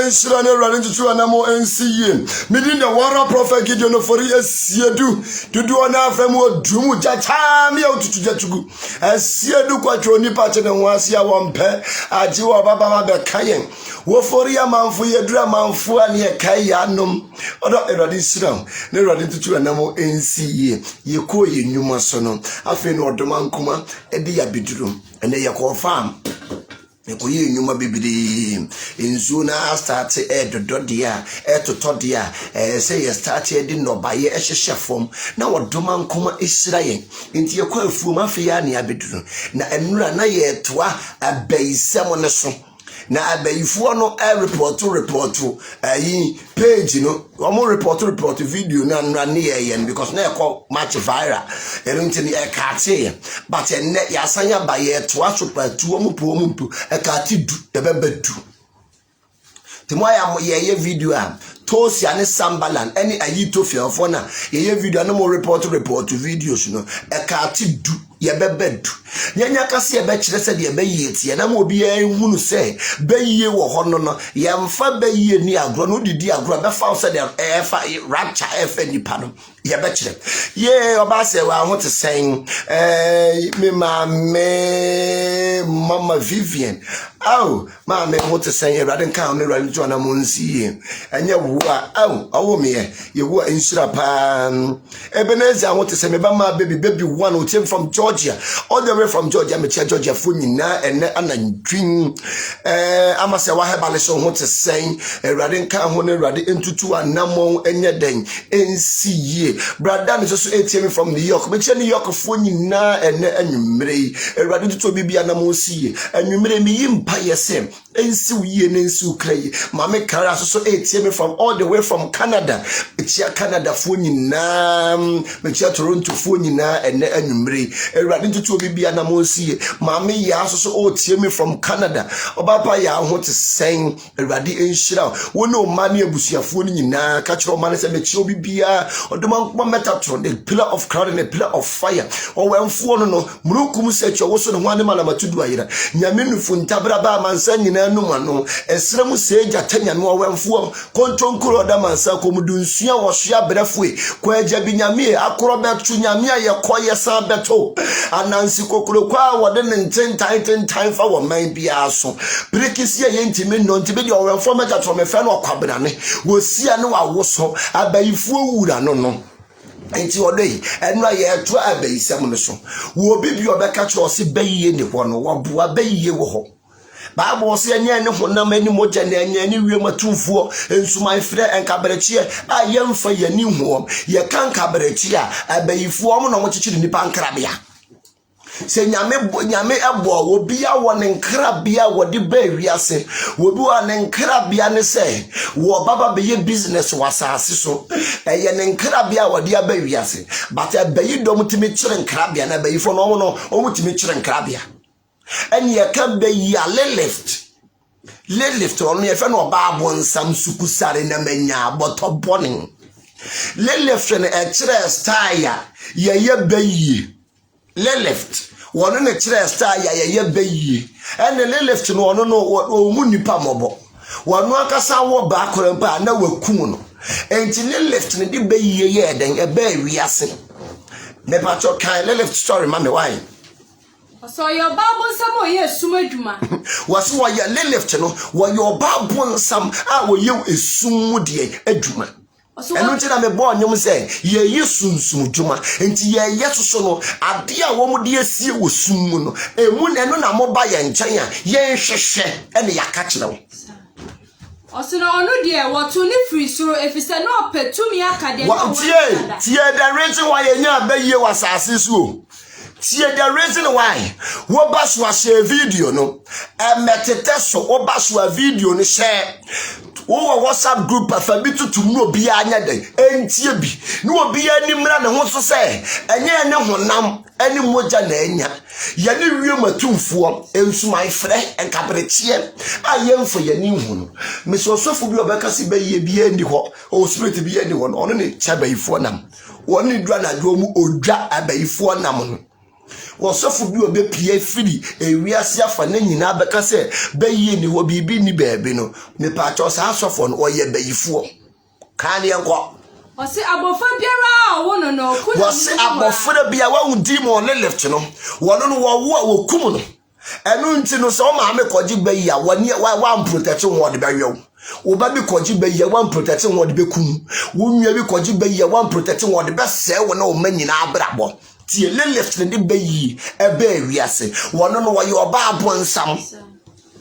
Ensira ne running to true anamo NCA. Meaning the warrior prophet Gideon for Siedu, to do an aframo drumu jachami out to Jatugu. As Siedu quatroni pattern and Wasia Wampe, Ajiwa Baba Kayen. Woforia man for your drama for an ye Kayanum, or not a radisram, ne running to true anamo NCA. Ye call ye Numasono, Afin or Domancuma, Edia Bidrum, and they are called farm. Ekuye nyuma bibiri inzu na start dodia to todia say you start di no baye ehhehye fom na wodoma nkoma ehira yen nti yekwa afuom afia ne abeduru na enura na ye toa abaisem ne so na abayifuo no report page no omo report video na ne ye because na ekọ match viral enti ni ekate but enne yasanya ba ye to asopatu omo po ekate du ebebedu timoya ye video a Tosia ne Sambalan any Ayitofia for na ye video no more report videos no ekate du ye bebedu nyanya kase ye be kire se de be yie na mo bi ehunu se be yie wo ho no ye mfa be yie ni agro no didi agro be fa se de efa rapture efa nipa no ye be kire ye oba se wa ho te sen me mama Vivian me ho te sen ye rade kan no rade jo na mo nsi enye awo me ye wo insura pa Ebenezer ho te sen me ba ma baby one who came from Georgia, all the way from Georgia, me Georgia Funina and Anandrin. Amasa Wahabale so what to say, a radin can hone radi into two and namo and yaden NCA. Brad is also ATM from New York, but New York Funina and you may a radin to be anamo see, and you may me impire same. NCA and NCA. Mamma Caras also ATM from all the way from Canada. It's your Canada Funina, Mechia Toronto Funina and you may. Radin to be anamonsi mama ya so otie from Canada obapa ya ho te sen radi enhira woni o mane abusuafo ni nyina ka kiro mane se mechi obi bia odoma metatron the pillar of cloud and the pillar of fire o wemfo no murukum se che wo so ne ho ane mala matudu ayira nyame nufu ntabra ba mansa nyina nu mano esrem se jatanya no wemfo kontronkuro da mansa komudu nsua wo soa brefue kwa agya bi nyame akoro betu nyame ayekoye sa beto anansi kokoro kwa wode ne nten fa wo man bia so brekisi ye ntimi no ntibe de o wemfo metatron me fe no kwabrane wo sia ne wa wo so abayifuo wura no enti odoi enra ye to abayisam no so wo bibi obeka kyo se bayiye ne ho no wo boa bayiye wo ho Bible say anya ne honam ani moja na anya ni wiem atumfuo ensuman frɛ enkaberekie a yemfa yani ho ye kan kaberekie a abayifuo mo no mo kyekyere nipa nkrabea se nyame ebo obi a wo ne nkrabea wo de ba wiase wo bi wa ne nkrabea ne se wo baba be ye business wasase so ye ne nkrabea wo de ba wiase but abayi dom timi kyere nkrabea na abayifo no mo timi kyere nkrabea and ye can be ya lift on ye fe no ba bonsam sukusare na manya boto boning lift ne e kire style ye bayi lift wonu ne kire style ye bayi and lift no ono no omu nipa mobo wonu akasa wo ba korampa na wakum no enti lift ne di bayi ye den e ba wiase me pacho kan lift story mama why. So your Bible some yes sumaduma was why you lift no why your Bible some we you esum de adwuma eno nti na me bo nyom say ye yesunsum dwuma enti ye yesoso no ade a wo mu de asie wo sum mu no emu eno na mo ba ye nkyɛn a ye hwehwɛ ene yaka kyerɛ wo Oso na onu de woto ne free soro efise na opetumi aka de no tie the reason why ye nya ba ye wasase so See the reason why we bash wa share video no metete so we bash wa video no share wo WhatsApp group afabitu to no obi anya den entie bi no obi animra ne ho so se enye ne honam eni moja na enya ye ne wiem atumfuo ensuman frɛ enkabrechie ayemfo ye ni hu no me so sofo bi obeka se be ye bi andi ho o spirit bi andi ho no ono ne chabayifo nam woni dua na dwo mu odwa abayifo nam no Wasofu bi obepie firi ewiase afa na nyina beka se bayi ni wo bibi ni beebe no me pa cho sa asofo no oye bayifuo kan ye nko wose abofa biara wo no ku wose abofra bia wa udi mo le left no wono no wo kum no enu nti no so ma me koji bayi a wani wa protect wo de bayo wo ba bi koji bayi a wa protect wo de bekum wo nwia bi koji bayi a wa protect wo de be se wo na o manyina abrabo tie left ne de bayi ebe wiase wono no wo ba abonsam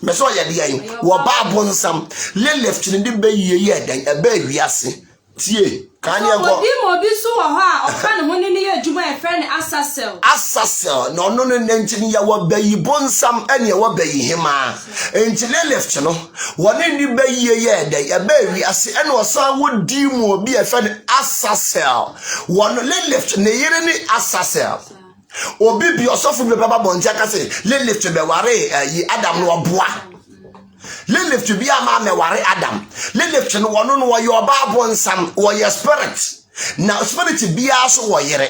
me so ye de yan wo ba abonsam left ne de bayi ye den ebe wiase tie Kani enko. Odi mo bi so wo ha oka ne ho ne ye adwuma e friend Assasel. Assasel no no no ntini ya wo bayi bonsam ene wo bayi hima. Entile left no. Woni ni bayi ye de ya bayi ase ene osan wo di mu obi e friend Assasel. Won le left ne yire ni Assasel. Obi bi osofu bi baba bonti aka se le left be ware yi Adam no oboa. Le left bi ama me ware Adam. Le left no wono no wo oba bonsam wo ye spirit. Na spirit bia so wo yere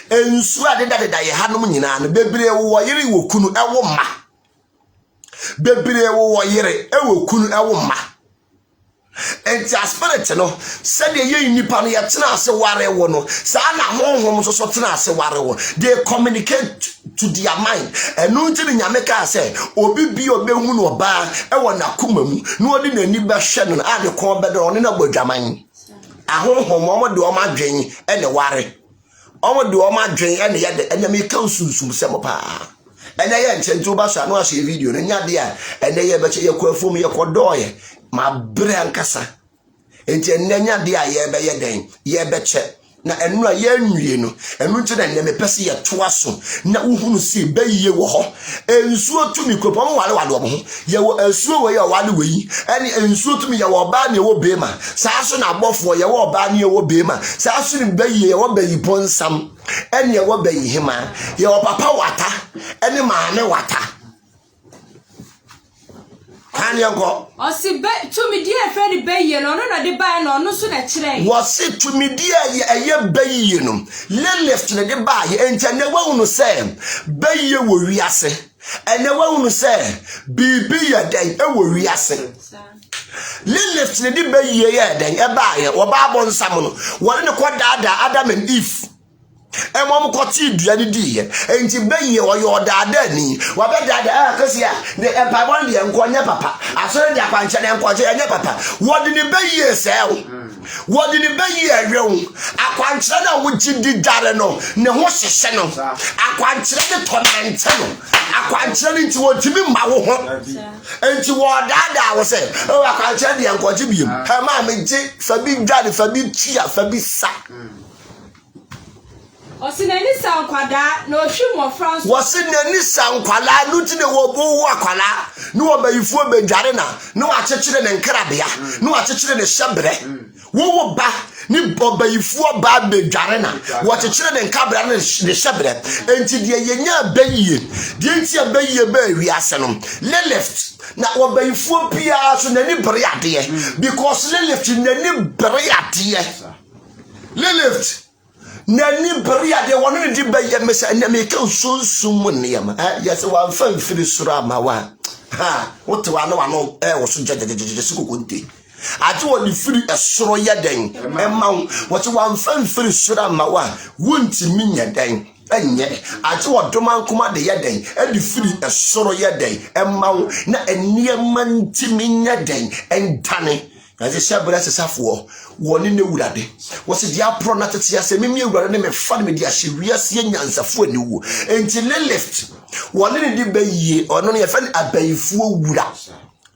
ensu adeda ye hanom nyina no bebre wo yere wo kunu ewo ma bebre wo yere ewo kunu ewo ma enti spirit no se de ye nipa no ye tena ase ware wo no sa na honhom so tena ase ware wo they communicate to their mind enu nti nyame ka se obi bi obehu no ba ewo na komamu no odi na ni ba hwe no ade ko bedo ne na bodwaman ahonhom omo de omo adwen ene ware omo de omo adwen ene ye de ene me kan sunsum se mo pa ene ye nchento ba so no ase video no nya de a ene ye be che ye kwafum ye kodoye ma bre ankasa enti ene nya de a ye be ye den ye be che na enu a ye nwie no enu nche na me pese ye toa so na uhunu si be yiye wo ho ensuo tumi kopom wale wale omo ho ye wo ensuo we ye wale we ene ensuo tumi ye wo ba na ye wo be ma saa so na abofo ye wo ba na ye wo be ma saa so ni be yiye ye wo be yi ponsam ene ye wo be yi hima ye wo papa wata ene ma ne wata Kani enko osi be tumi die friend be ye no no de ba no no so na kire wose tumi die ye be ye no le left ne de ba ye enti ne wa unu se be ye wo wiase ene wa unu se bibi ye den e wo wiase le left ne de be ye den e ba ye wo ba bon sam no wo ne ko dada Adam and Eve emom ko ti dua ni di ye enti be ye wo yo dada ni wo be dada kasi ya de empa bon de enko nya papa asore de akwanche ne enko nya papa wo de ni be ye se wo de ni be ye awew akwanche na wo gidi dare no ne ho hyehye no akwanche de torment no akwanche ni ti wo timi ma wo ho enti wo dada wo se o akwanche de enko ji biem ha ma me ji fa bi dade fa bi tia fa bi sa Osinani sankwada no hwimo France Wasinani sankwala nuti ne wo bo akwala no obayifu bedware na no achechire ne nkrabea no achechire ne shebre wo ba ni obayifu ba bedware na wo achechire ne nkabra ne shebre enti de yenya bayiye de enti abayiye ba wiase no le left na obayifu pia so nani bere ade because le left nani bere ade le left nani bria de wono di baye mesa na me kan sunsum ne yama yes wan fan firi sura ma wa ha wote wa no wo so jejejeje sikokonte ati wo ni firi esoro yeden emma wote wan fan firi sura ma wa wonti minya den enye ati wo doma nkoma de yeden edi firi esoro yeden emma na eniema ntimi nya den entane As a shabra safo, one in the woodade. Was it the apron at the Siasa? Mimi, rather than family, she rears yans of food. Until they left, one in the bay or only a friend a bay for wooda.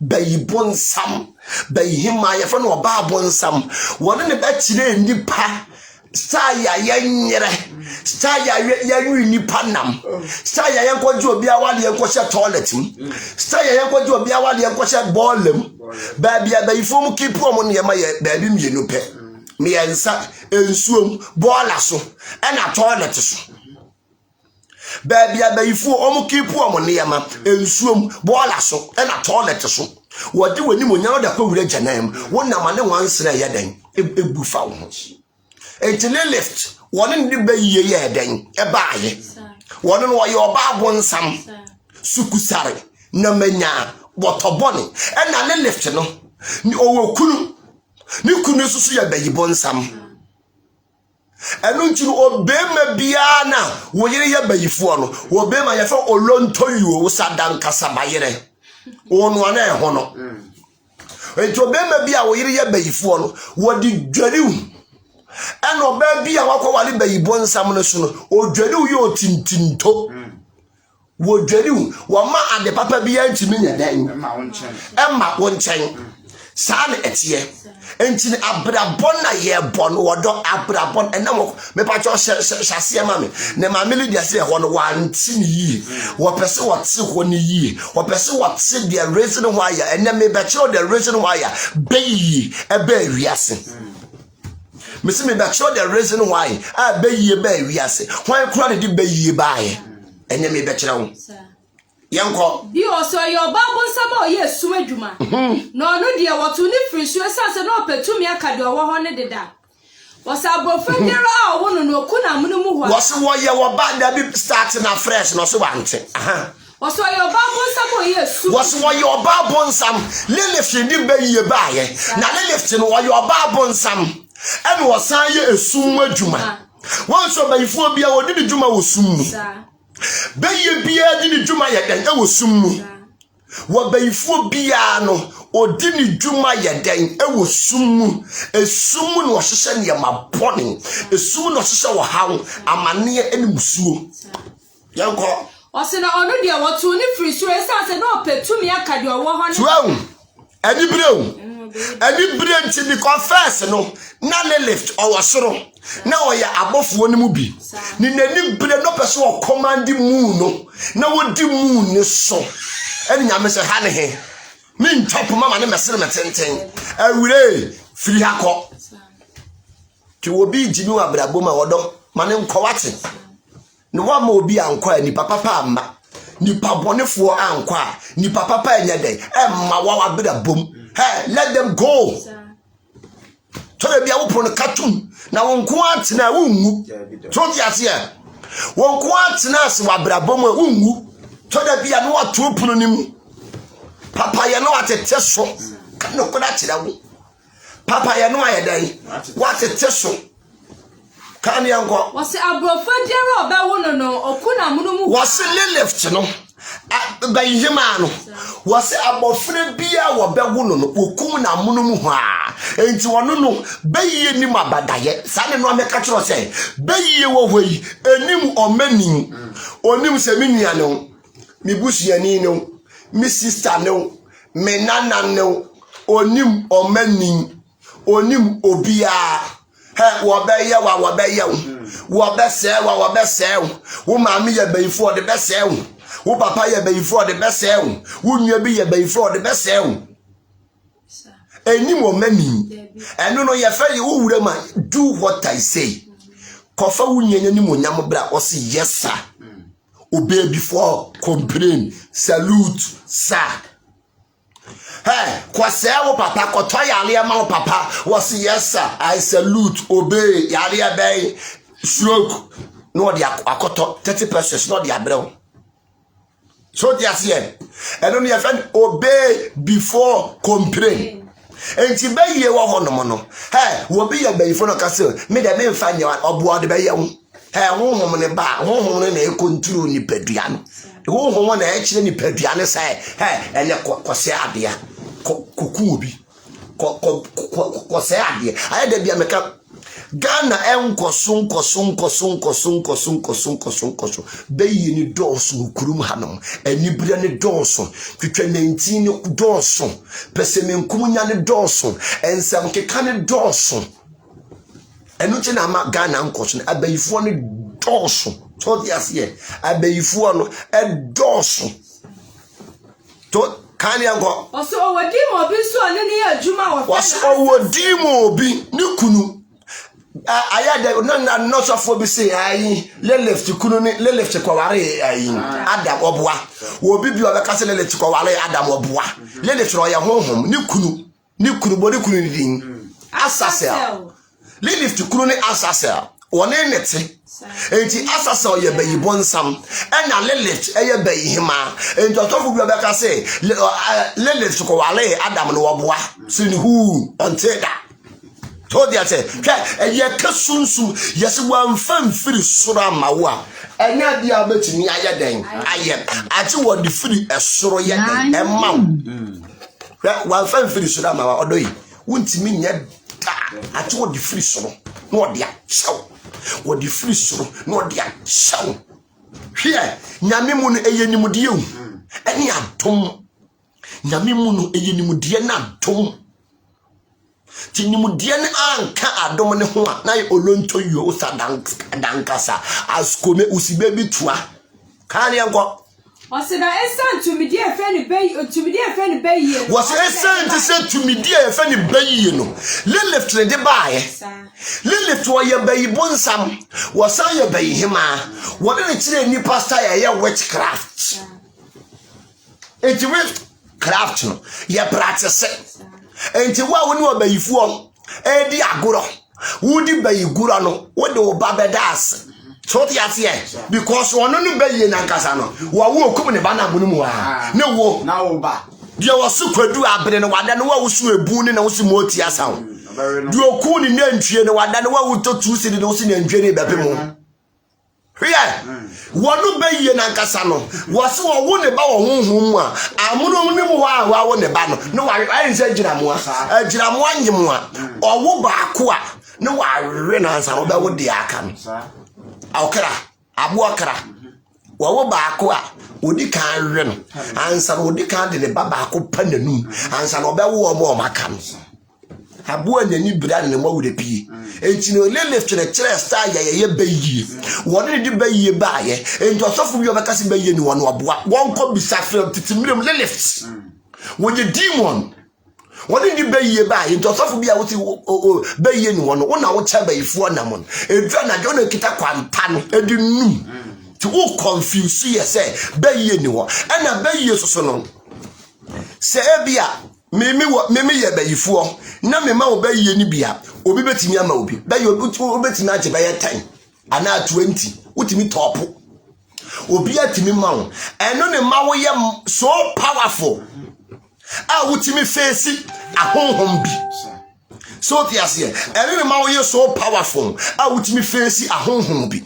Bay bon sam, bay him my friend or bar bon sam. One in the bed today in the pa. Staya yanyere staya yanyu ni panam staya yanko jo bia wale yanko sha toilet staya yanko jo bia wale yanko sha ballem ba bia ba ifom kipu mo ne ma ye ba bi mienu pe me yansa ensuom bola so na toilet so ba bia ba ifu omo kipu mo ne ma ensuom bola so na toilet so wodi wani mo nya da ko wura janam wona ma ne wansere ye den ebufa wo enti le left one in the bay ye den e baaye one no ye oba bonsam sukusare na manya botobone e na le left no ni owo kunu ni kunu susu ye bayi bonsam enu nti no obema bia na wo yire ye bayifo no obema ye fa olontoyu wo sadan kasabayire wonu ana e ho no enti obema bia wo yire ye bayifo no wo di dwariu eno ba bia wakọ wale bayibo nsam no so no odwari wo yo tintinto wo dwari wo ma ade papa bia ntimi nya dan emma won chen San etie. Enti abrabon na ye bon wodo abrabon enam me pa cho hyase ma me. Ne ma me dia se ho no wanti ni yi. Wo pese wo te ho ni yi. Wo pese wo te the reason why ya enam me be cho the reason why ya be yi e be wiase. Me se me be cho the reason why a be yi be wiase. Why kura de be yi bae. Enam me be kira wo. Yanko bi also your bible sama o yesu adwuma no no de woto ni free so esase no petumi akade owo ho ne deda wasa bofendero a wo no kuna mun mu ho wase wo ye wo ba da bi start na fresh no so wante wase your bible sama o yesu wase wo your bible nsam leleft ndi ba ye ba ye na leleft no wo your bible nsam ene wo san ye esum adwuma won so ba ifo bia wo di dwuma wo sum mu Beye bia di ni dwuma ye den e wo sum mu wo bayifo bia no odi ni dwuma ye den e wo sum mu esum no hyehyɛ ne ma bɔne esum no hyehyɛ wo hawo amane ene musuo yanko ose na onu de woto ni free so esase no petumi akade owo ho ne tuawu ani bre nti bi confess no na lift owosoro na oya abofo ni mu bi ni nani bre no pese o command mu no na wodi mu ni so eni nyame se ha ne he min top mama ne mesere metenten awure firi hakọ ti obi jimi wa brabo ma wodo mane nkọwate ne wa ma obi ankọ ani papa amma ni pabonefo ankọ a ni papa enyede emma wa brabom hey let them go so bia wo pro katum na wonko atena wungu so ti ase e wonko atena ase wa brabom a wungu so da bia no ato puno nim papa ye no atete so no koda kira wo papa ye no ayedai watete so kan yanko wase abrofo dero oba wo no okuna munumu wase left no bayihima no wase abofre bia wo be wo no okum na munumu ho a enti wono no bayiye nim abadaye sane no ameka kiro se bayiye wo hoi enim omani onim se menua no mi busuani no mi sister no me nana no onim omani onim obia he wo be ye wo be se wo maami ye bayifo de be se wo papa ye bayifo de be se wo nua bi ye bayifo de be se enim omani eno no ye fa ye wo wura ma do what I say kofa wo nyanya ni monyam bra o say yes sir obey before complain salute sir hey kwase wo papa koto yale ma wo papa was yes sir I salute obey yale bay stroke no dia akoto 30 pesos no dia brew so dia say and no your friend obey before complain enti baye wo hono no hey wo be ya bayi fo no ka say me de me mfa nya obo de baye wo hey honhom ne ba honhom ne e control ni padua no honhom na e kire ni padua ne say hey ene kwose adea koku obi kwose adea aye da bia meka Ghana enkoso bayi ni doso kurum hanom anibra ni doso twetwa 19 ni doso pesemenkum nya ni doso ensam keka ni doso enu che na ma Ghana enkoso na abayifo ni doso to di ase abayifo no doso to kan yango oso owodi mo bi so ne ni adwuma wo oso owodi mo bi ni kunu ayade na no so bi say ayi le left kunu ni le left ko ware ayi adam oboa wo bibi obeka se le left ko ware adam oboa le left ro ya honhom ni kunu body kunu ni din asasel le left kunu ni asasel woni nete enti asasel ye bayi bonsam ena le left eye bayi hima enti otofo bi obeka se le left ko ware adam no oboa sin who until that told ya say ye kasunsu yes wan fan free sura mawa enya dia betimi aye den aye ati wo di free esoro ye den emma wan fan free sura mawa odoyi wuntimi nya da ati wo di free soro no dia shaw wo di free soro no dia shaw hwe nyame mu no eyenim de hu eni atom nyame mu no eyenim de na atom Tinimudie ne anka adom ne ho a na olonto yo usadankasa askome usibe bitua kan yanko Osida esan tumidi efe ni bayi was esan to say tumidi efe ni bayi no left ne de baaye left wo ye bayi bonsam wasan ye bayi hima wode ne kire ni pastor ye witchcraft enti witchcraft no ye practice enti wa woni obayifuo edi agoro wudi bayigura no wode obabedas so ti ase because wono no bayi na nkasa no wa wo okum ne bana bunu mu ha ne wo na wo ba dia wasu kwadu abere ne wada ne wa wusu ebu ne na wusu moti asaw du oku ni nantwie ne wada ne wa wuto tusi ne wusu nantwie ne bepe mu hia wono bayi na nkasa no wasu wo ne ba wo honhom mu a amono ne mu wa wo ne ba no ne wa ayin se giramu agiramu anyemu a owo ba ko a ne wa we na nsa wo ba wo de aka no awkara abu akara wo ba ko a odi kan we no ansa odi kan de ne ba ba ko pananum ansa no be wo mo maka no abu anyani bra ne mo wude pie enti no left ne kire star ye bayi woni de bayi ba ye enti osofu bi obekase bayi ni wono oboa won ko bisa frem titimrem left wodi demon woni de bayi ba ye enti osofu bi a woti bayi ni wono wona wo cha bayi fu na mon edwa na jo na kita kwanta no edi num ti wo confuse ye say bayi ni wo na bayi soso no se ebia meme ye bayifuo na mema obayiye ni bia obi betimi ama obi bayi obi betimi age baye 10 ana 20 utimi top obi atimi ma wo eno ne ma wo ye so powerful a utimi face ahonhom bi so tiase eno ne ma wo ye so powerful a utimi face ahonhom bi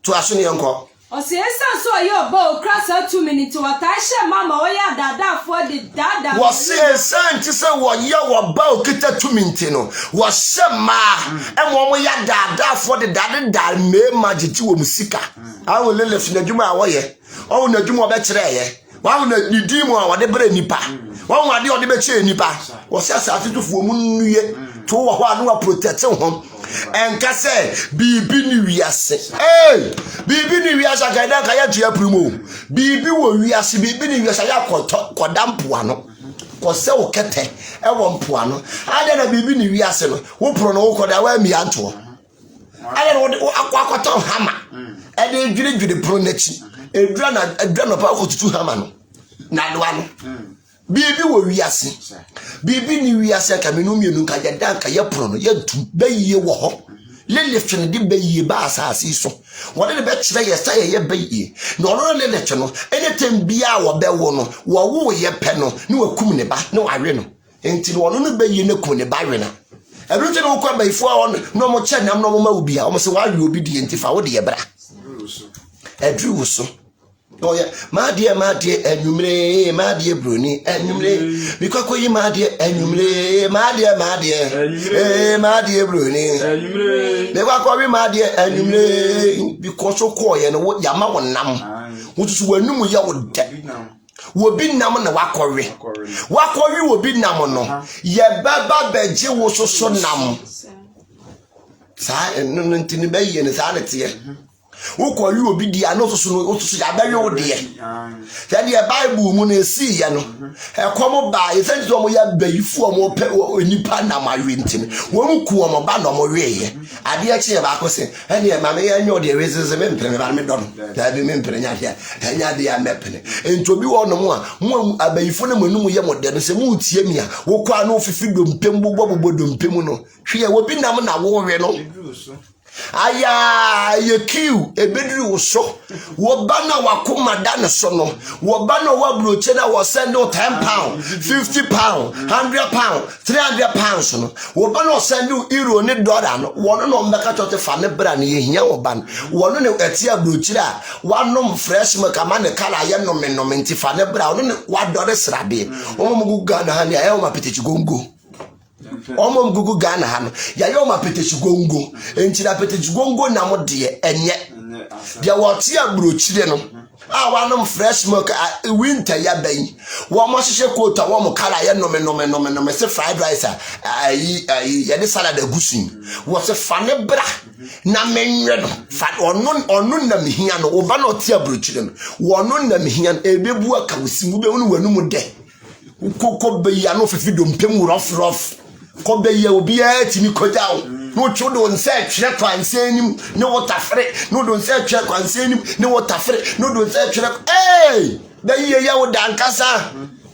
to asone yanko Osi esan so yo bo krasa 2 minutes watashe mama oya dada for the dada wasi esan ti se wo ye wo ba okita 2 minutes no wo shema mo ya dada for the dada me magiti wo musika awo lele fi nadwuma a wo ye o nadwuma obe kire ye wa na didimu a wode bre nipa wa wade ode be kire nipa wo se asati tufuo mu nuye to wo ho anu wa protect ho enka se bibi ni wiase bibi ni wiase akaida ka ya tua primo bibi wo wiase bibi ni wiase ya koda mpoano ko se wo kete e wo mpoano ade na bibi ni wiase no wo pro no wo koda wa mi anto ade no akwakoto hama e de dwire pro nachi edura no pa ko tutu hama no na doa no bibi wo wiase bibi ni wiase ka menu mienu ka ya dan ka ya pro no ya du bayiye wo ho lelef ne de bayiye ba asase so wode ne be kire ye sa ye bayiye no no lelef no anytime bia wo be wo no wo ye pe no ne wakum ne ba ne wawe no enti no no bayiye ne kum ne ba we na everything wo kwa bayifo a wo no mo che nam no mo ma obi a wo se wawe obi de entifa wo de ye bra edru wo so oh yeah, my dear, enumre, my dear Bruni, enumre, because you my dear, enumre, my dear, my dear Bruni, enumre, they were calling my dear, enumre, because so coy and what Yama one nam, which is when you would dead. Will be nam on the wakori. Wakori will be nam on no. Ye baba beje was so nam. Sa and none to the bay and sanity. Who call you be the another so ya bury old dear. Then the Bible moon and see yano. A come by a sense of ya bay for more pebble in Nipana, my wintin. One cool on band on my way. I did actually about say, and yeah, mammy, I know there is a member of me done. There be member in here, and ya dear mepping. And to be on no more, I bay for them when you are more than a mood, Yemia, who can't know if you do Pimbo Bobo Pimuno. She will be now a war. Aya ye kiu ebedru so wo bana wakoma dane so no wo bana wa broche na wo send you £10 £50 £100 £300 no wo bana send you euro ne dollar no wo no mbeka chote fa ne bra ne yehia wo ban wo no ne etia broche a wanom fresh milk amane kala ye no menti fa ne bra wo no wa dore srabe wo mo guga na ha ne ayo ma petechi gongo gugu Ghana hano ya yo ma petechi gongo entira petechi gongo na mo de enye Dia watia brochire no. Wanum fresh milk winter ya ben. Wo mo hye quota wo mo kala ye no se fried rice ya de salad agusin. Wo se fane bra na menwe no. Fa onu na mehia no wo ba no tia brochire no. Wo no na mehia ebebu aka wosimu be wonu wanum de. Ukoko be ya no fefi do mpem rough. Ko be ya obi a timi kojawo. No chodo nse twere kwansenim ne wotafre no do nse twere kwansenim ne wotafre no do nse twere da yiye ya wo dankasa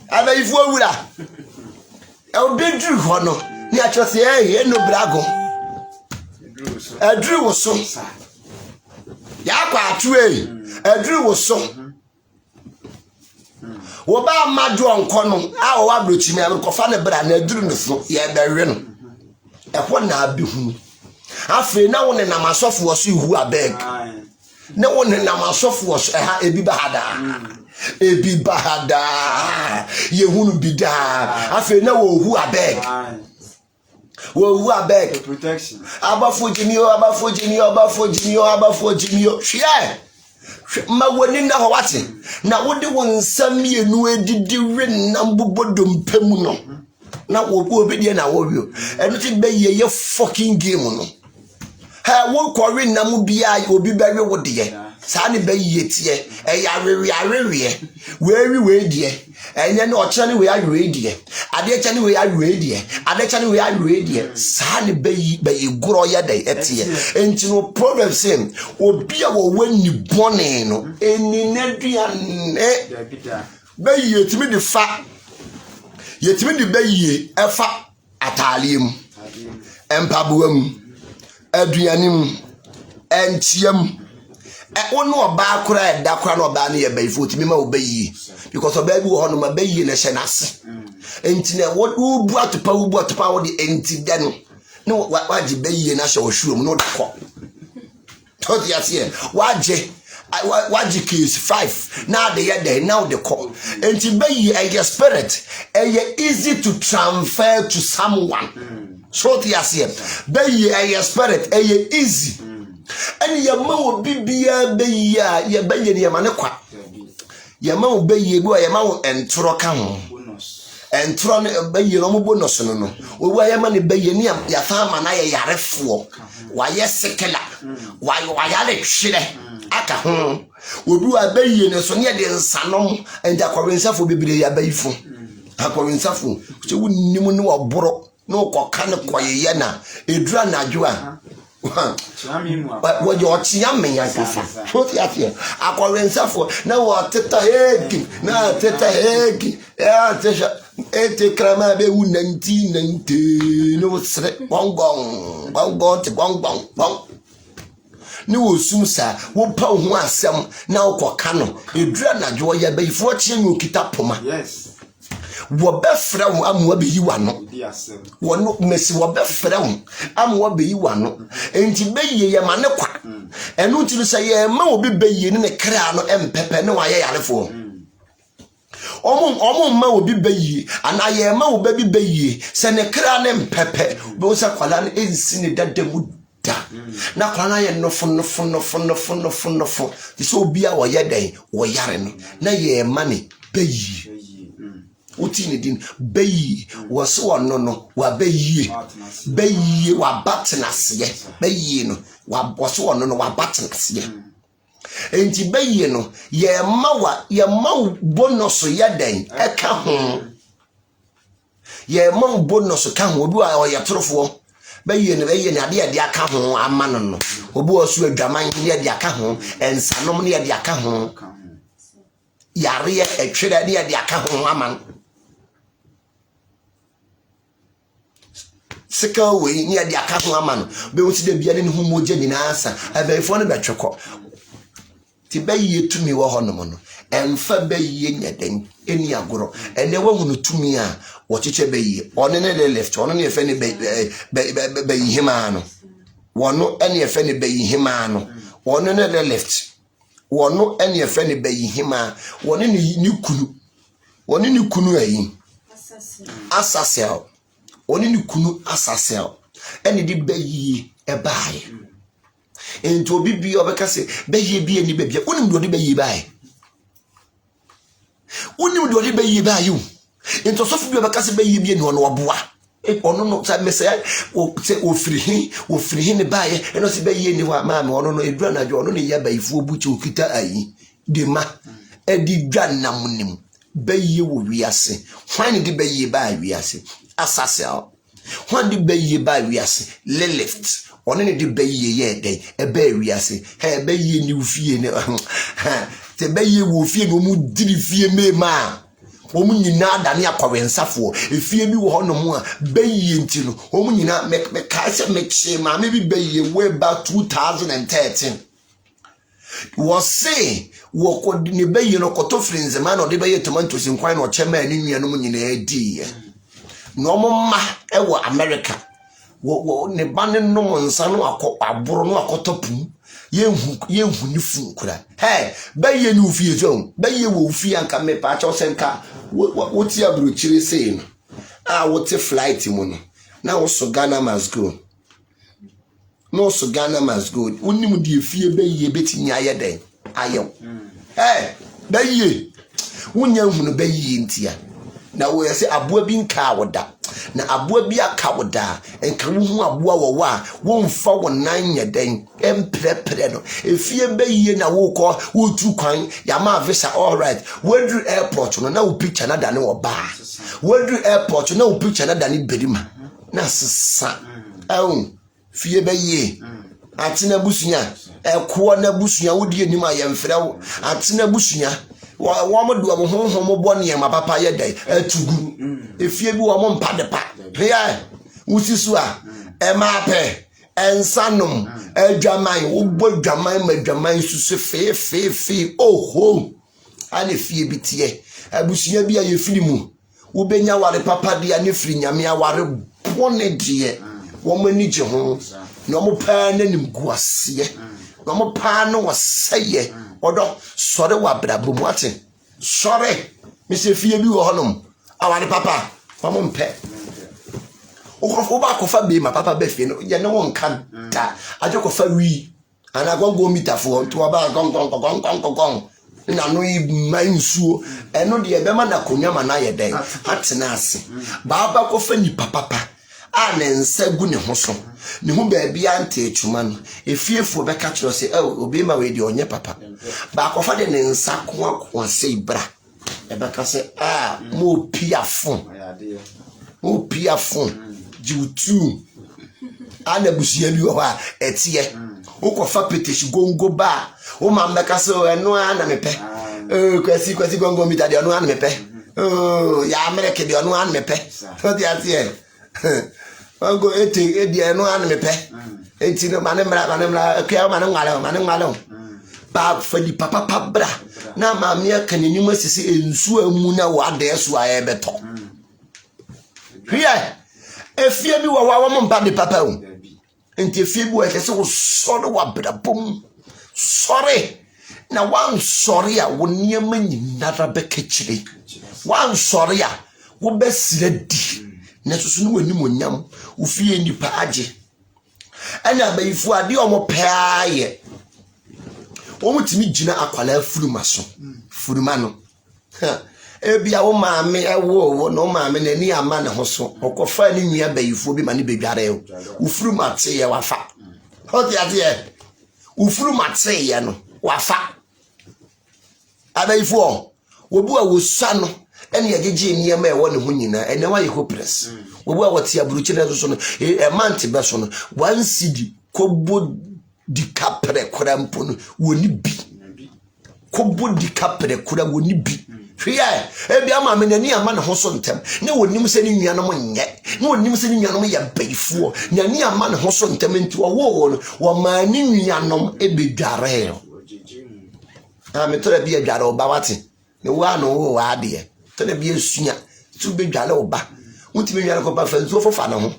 ada ifu awura e obedru ho no ni a chose no brago adru wo so ya kwa atu adru wo so wo ba madu onko no a wo abrochi me ko fa ne bra na adru no so ye bewe no ehwo na abehu afi na won na masofu wo so ihu abeg na won na masofu wo so ebi bahada yehunu bida afi na wo hu abeg protection abafo jimio hwe ma woni na ho wate na wode won nsam yenu edidi wen na mbobodom pemu no na obi die na wo wio eno ti be ye fucking game no ha wo kwori na mu bia obi be we wo de sa ne be ye tie arewe we die enye na oche ne we arewe die ade che ne we arewe die sa ne be igoro ya de etie enti no problem same obi a wo wani bone no eni na duane be ye timi de fa yetimi de bayiye efa ataliem empabuam aduanim enchiam wonu oba kura eda kura no oba na ye bayifo timi ma obayi because oba bi wo ho no ma bayi na hye nase enti na wo bu atopa wo de enti de no no waji bayi na hye wo hwuom no dakọ to dia se waji case 5 now they are there now the call and to be a spirit easy to transfer to someone so the asia be a spirit easy and your mouth bibia be ya be ye ma ne kwa your mouth be ye go your mouth and troka ho and tron be ye no bonus no we wa ya ma ne be ye ni ya fama na ye yarefo wa ye sekela wa ya le hwere aka ho obi wa bayi ne so ne de nsanom enda kwensafo bebire ya bayifo akwensafo che wonnim ne woboro ne okoka ne koyeye na edura na adwo a wo je otia men ya kasa so ti afie akwensafo na wo teta hegi na teta hegi ya tesha ete krama be wu 1990 no sre gong ni wo sum sa wo pa ho asem na okoka no edura na adwo ya bayifo chie nyu kita poma yes wo be frɛ wo amwa be yiwa no wo no mesi wo be frɛ wo amwa be yiwa no enti be yiye ye ma ne kwa enu ti so ye ma wo be yiye ne kra no empepe ne wa ye yarefo omo ma wo be yiye ana ye ma wo be yiye se ne kra ne empepe be wo sa kwala ne ensi ne dadamu na kwana ye no fun so bia wo ye den wo yare no na ye ma ne be yiye uti ni din bayi waso no wa bayi wa batnase bayi no wa waso no wa batnase enti bayi no ye ma bonus ye den eka ho ye ma bonus ka ho obi a ye torofo bayi ne ade aka ho ama no obi osu adwaman ne ade aka ho ensanom ne ade aka ho yare etwere ne ade aka ho ama sika we ni ade aka ho ama no be wo ti da bia ne hu moje nyina asa abaifo no betweko ti bayi tumi wo ho no no emfa bayi nyaden eni agoro ene wo hunu tumi a wo cheche bayi one ne left one ne efe ne bayi hima no wono ene efe ne bayi hima no one ne left wono ene efe ne bayi hima one ni kunu ayi assassin oni ni kunu assassin eni di bayi e bae Into Bibi or Becassi, Bay be any baby, wouldn't do the bay by. Wouldn't do the bay by you. Into Sophia Becassi bay be no bois. Or no, Messiah, or say, or free him the buy, and not say any what man or no, a granna, or only ya by 4 butcher kita ai. Dima, Eddie Granamunim, bay you we are say. Why did bay ye by we are say? Assassin. When the bay ye by we are say, lift. On any bay ye day, a bay we are say, hey, bay ye new fear. The bay ye will fear no more did fear me ma. Woman you not than your current suffer. If you be one no more, bay ye until woman you not make make shame, maybe bay ye way back 2013. Was say, walk what the bay you know, cotofrins, the man or the bay tomatoes in quine or chairman in your nominee idea. Normal ma, ever America. What ne banning no one son or a brono a cotopu. Ye who you fool. Hey, bay ye new fear zone, bay ye will fear and come me patch or send car. What's your brutal saying? Ah, what's a flight, Timono? Now also Ghana must go. No, so Ghana must go. Only would you fear bay ye betting ya day. I am. Hey, bay ye. One young bay ye in tia. Now we say a boy being coward. Now a boy be a coward. And can you a wa won't fall 9 year day. Emperor. If you bay ye na walk who too kind, Yama visa all right. Where do airport? No picture another no bar. Where do airport? No picture another need bedima. Nasa. Oh. Fie be ye atena busunya ekwo na busunya wodi anim ayemfrɛ wo atena busunya wo modu am honhom bɔ ne ma papa ye dai atugu efie bi wo mo mpa de pa hia wusisu a ma pe ensanom adwaman wo bɔ dwaman ma dwaman susu fe oho ane fie bi tie abusunya bi aye filimu wo benya ware papa dia ne firi nyame aware bɔne die woman je ho no mo pa na nim guase no mo pa no waseye odo sore wa brabo mu ate sore me se fie bi wo honom awale papa mo mpe okofo ba kofa be ma papa be fie no ye ne won kan ta aje kofa wi ana gongo mitafo to ba gong na no yi mansuo eno de be ma na konya ma na ye den atena ase baba kofa ni papa anensa gu ne ho so ne ho ba bia ante atwuma no efiefo be ka kiro se obi ma we de onye papa ba kofa de ne nsa ko sei bra e be ka se mo piafon jiutu ana busia bi ho a etie wo kofa peteshi gongo ba wo ma me ka se eno ana mepe kwasi gongo mi ta de eno ana mepe ya america de eno ana mepe so de atie Go edi no an me pe enti no mane mra akya mane ngale ba fadi papa bra na ma me aka nenim asisi ensu amu na wa de so aye beto hia efie bi wa mo mpa de papa o enti efie bi wa kese wo soro wa bra bom sorry na wan sorry a wo niema nyinara be kechire wan sorry a wo besire di na susu no wani monyam wo fie nipa age ana bayifu ade o mo paaye o mutimi gina akwala furuma so furuma no ebia wo maame ewo no maame na ni ama ne ho so okofa ni nwia bayifu bi ma ne bedware wo furuma te ye wafa hoti ade wo furuma te ye no wafa abayifu wo bu a wo sa no ene yageje niema ewo ne ho nyina ene wa ye hopeless wo bu a wote aburuchi na so no e mante be so no 1 cedi kobo di kapre kora mpo no woni bi kobo di kapre kora woni bi hwia e bia ma me nani ama ne ho so ntem ne wonim se ni nuanom nye ne wonim se ni nuanom ya baifuo nani ama ne ho so ntem nti wo no wo ma ni nuanom e bedware me to bia dware oba wate ne wa no wo wa de tele bia sunya tu bedware oba wotimi nwana ko ba fanzo fofa no ho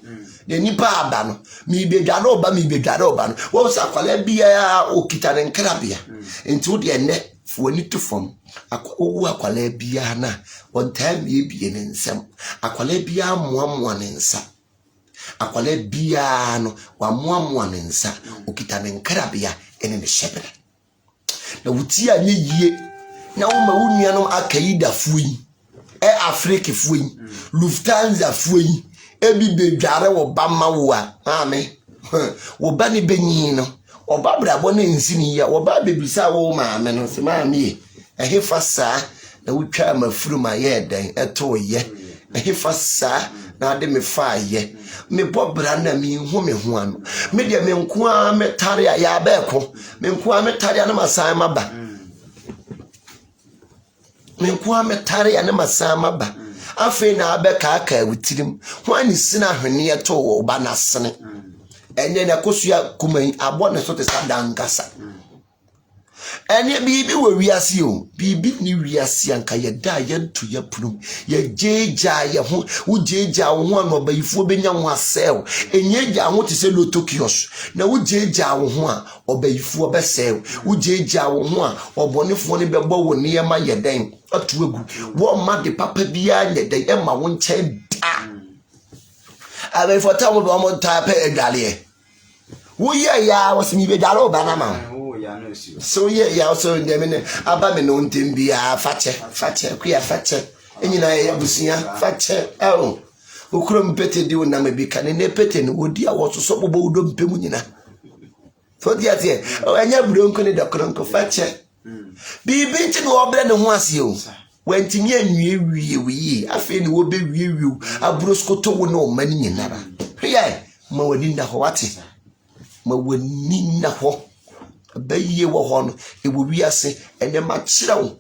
de nipa aba no mi bedware oba no wo sa kwala bia okita ne nkrabia nti wo de ne woni to fom akwa akwala bia na won time ye bie ne nsem akwala bia moamoa ne nsa akwale bia no wa moamoa ne nsa okita ne nkrabea ene ne shebere na wuti anye yie na wo ma wunua no akaida fuyi Afrique fuyi Lufthansa fuyi ebi bedware wo bamma wo a maame wo ba ne benyi no oba brabo na nsini ya wo ba bebisa wo maame no se maame ehefa saa na wutwa mafuru ma ye den eto ye ehefa saa na ade me fa ye me bobra na me hu me ho ano me de me nko a metare ya ba eko me nko a metare na masan maba me nko a metare ya na masan maba afi na abeka aka wutirim ho ani sina hwene eto wo ba na sene enye na kosua kuman abo ne so te sadankasa enye bibi wo wiase o bibi ni wiase anka ye da ye ntu ye punum ye jeja ye ho wo jeja wo ho no bayifo benya ho asel enye ja ho te se lotokios na wo jeja wo ho a obayifo besel wo jeja wo ho a obonefo ne bebo wo ne ma ye den atuagu wo ma de papa bia nye den e ma wo nche da abe for time wo mo type edale wo ye ya wo simi be dalo ba na ma so yeah also ndemene aba me no ntembia fache kuya fache enyina ya busia fache okuro mpete di wona mabika ne pete ne wodi a wososo bobo wodo mpemu nyina so dia tie anya buronko ne dokronko fache bibi nti no obre ne ho ase o wantimi anwie wie afi ne wo be wie abroskoto wo no mani nyina ba hye ma wani nda ho wate ma wani na ho baye wo ho no e wo wiase ene ma kirewo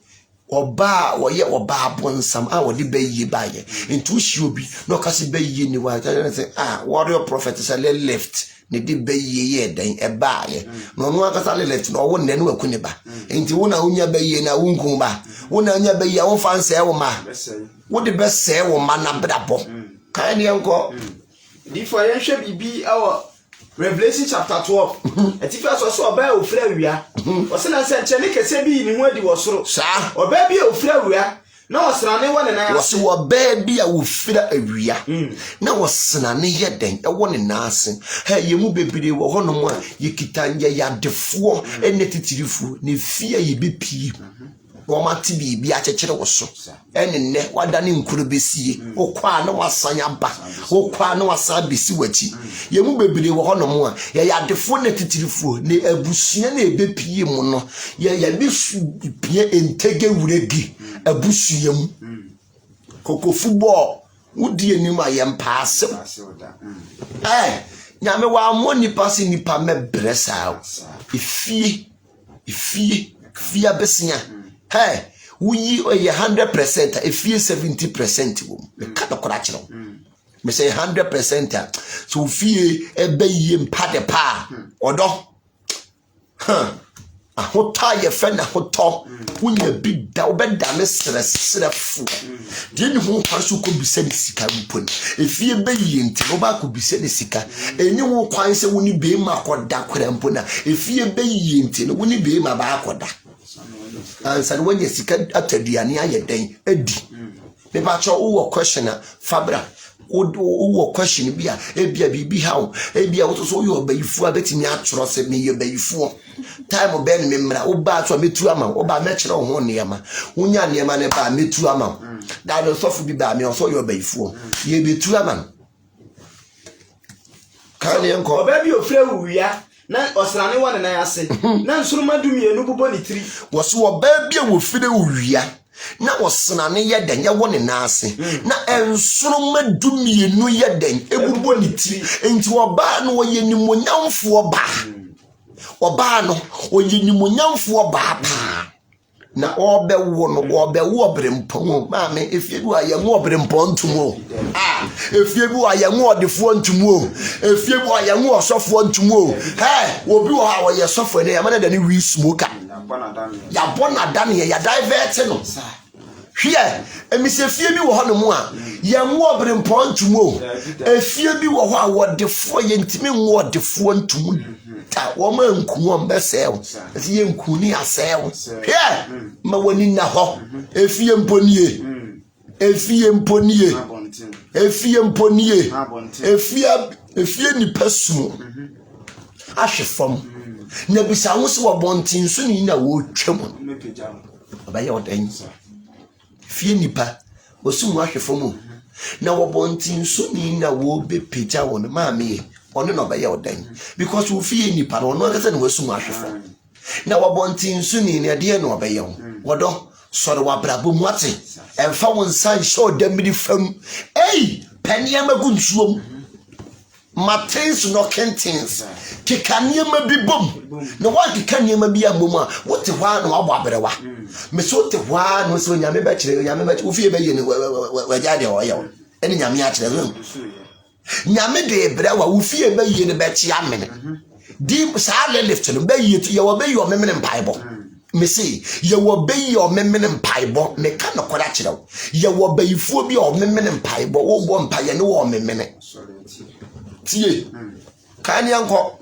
oba wo ye oba bonsam a wo de baye baye ntu hyi obi no kasi baye ni wa say warrior prophet say left ne de baye ye dan e baye no no akasa left no wo ne no akuni ba nti wo na unya baye na wunkun ba wo na unya baye wo fanse e wo ma wo de bese e wo ma na brabo kan ne enko di for yen hwe bibi awo Revelation chapter 12. Etifa so oba ofra wia. O se na se nche kese bi ni hu adi wo soro. Sa oba bi ofra wia. Na osrane wone na ya. Wo se oba bi a ofra awia. Na osrane ye den e wone na ase. Ha ye mu bebire wo honom a ye kitanje ya defo ene titirifu ne fie ye bi pii. Wo mati bi akekere wo so ene ne wada ne nkuru besie wo kwa na wasanya ba wo kwa na wasa besi wachi ye mu bebire wo honom a ye ya defo ne titirifo ne abusua na ebepie mu no ye bi pie entege wuregi abusua mu koko football wudi enim a ye mpaase nyame wa amoni pase nipa mebresa ifie besia hey, we are 100%, if you 70%, we can't correct them. We say 100%, so fee a bay in padepa or do. A hot tire friend, a hot talk, when you big bed damage, food. Didn't who also could be sent sika pun. If you bay in Tinoba could be sent sika, and you won't quite say when you be my quad daquerampuna. If you bay in Tin, when you be my bacoda. And said when you seek after the ania day, Eddie. The batch or question Fabra would question be a how a also you obey for betting natural said me obey for time of Ben Mimra or bats or me to ama or by natural one yama. Unya near by me to ama. That will suffer be by me also you obey for ye be to a man. Can you call baby your friend we are? Na osrane wone na yase na nsuruma dumie no bubo ni tiri wo so oba wo fide owia na osrane ye den ye wone na ase na ensuruma dumie no ye den ebubo ni tiri enti oba no ye nimonyamfo oba no oye nimonyamfo oba pa na obe wo no obe wo brempon maame efiedu aye wo brempon ntumo efiedu aye wo odefo ntumo efiedu aye wo osofo ntumo obi wo ha wo ye sofo ne ya mana da ne wi smoker ya bona dan ya divert no hwe emise fie bi wo ho no mu a ye wo brempon ntumo efie bi wo ho a wo defo ye ntimi wo defo ntumo ta wo ma nkuo mbesew ati ye nkuni asew ma woni na ho efie mponie efie mponie efie nipa sumo ahwe fam na bisa ho se wobontin so ni na wo twam abaye odan fie nipa osumu ahwe fam na wobontin so ni na wo be pagya won maame ono no abaye odan because wo fie nipa no no kase na wosumu ahwe fam na wobontin so ni na de no abaye wodo soro wabrabo mu ate emfa won san show damidi fam penia magu nsuom matins no kentins kekania mabibom na wa kekania mabia bom a wote hwa na wabo abrewa me so te hwa no so nyame ba kire nyame ba wo fie ba ye ne wajade ho ye ene nyame a kire no nyame de brewa wo fie ba ye ne ba chi amene di sa le lift no ba ye ye wo ba ye o memene mpaibo me say ye wo be your memene mpaibo me ka no kwara kire wo ye wo ba yifuo bi o memene mpaibo wo bo mpaye ne wo memene tie kan yanko